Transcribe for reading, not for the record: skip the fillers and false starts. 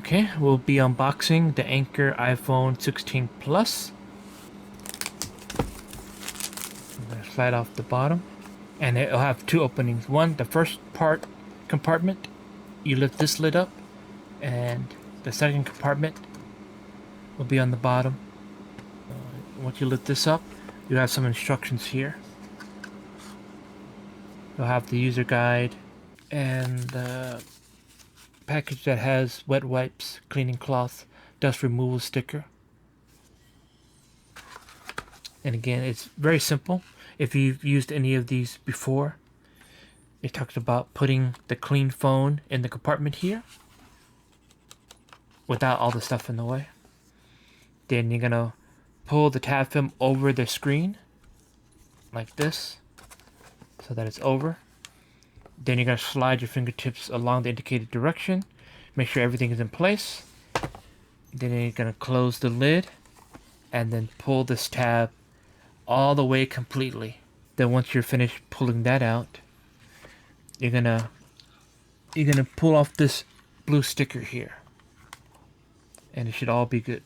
Okay, we'll be unboxing the Anker iPhone 16 Plus. I'm going to slide off the bottom. And it'll have two openings. One, the first part compartment, you lift this lid up. And the second compartment will be on the bottom. Once you lift this up, you have some instructions here. You'll have the user guide and the package that has wet wipes, cleaning cloth, dust removal sticker. And again, it's very simple. If you've used any of these before, it talks about putting the clean phone in the compartment here without all the stuff in the way. Then you're gonna pull the tab film over the screen like this so that it's over. Then you're gonna slide your fingertips along the indicated direction, make sure everything is in place. Then you're gonna close the lid and then pull this tab all the way completely. Then once you're finished pulling that out, you're gonna pull off this blue sticker here, and it should all be good.